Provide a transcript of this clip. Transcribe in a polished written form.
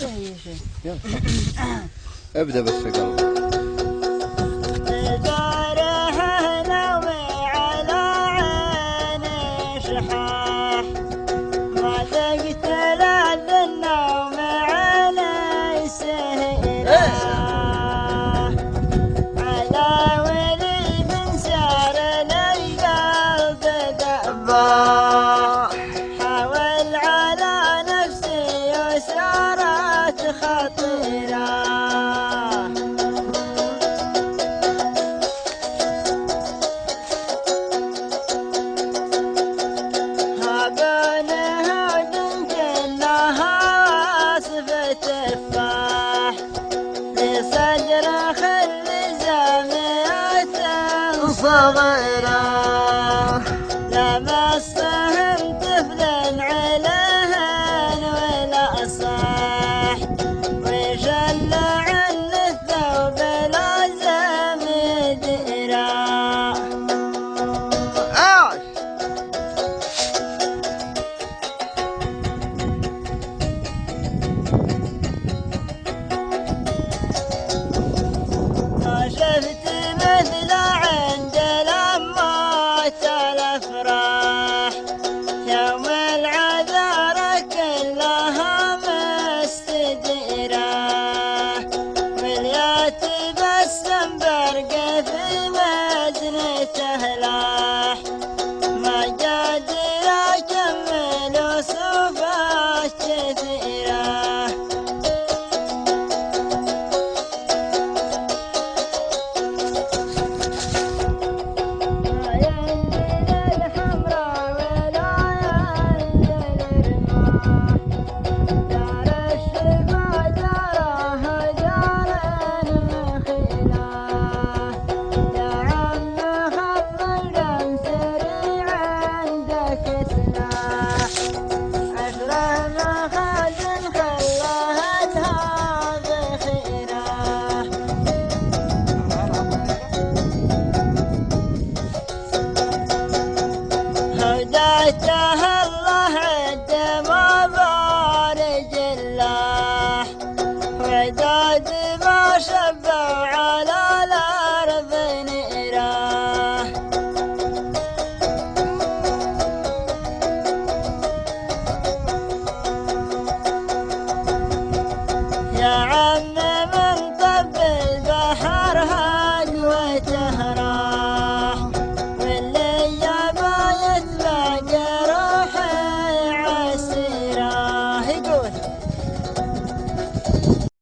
يلا ابدأ بس يا قلبي. حاول على نفسي وسارت خطيرة هابنها كلها وصف تفاح لصدر خل زمية صغيرة لمسهم طفل عليهن ولا صاح وشل عن الثوب لازم يديره ما شفت مثل عند لمات الافراح يوم العذارى كلها مستديرة واليات بسم برقه في مدنته لاح ما قادر اكمل وصفات كثيره هديته الله عد ما بارج الله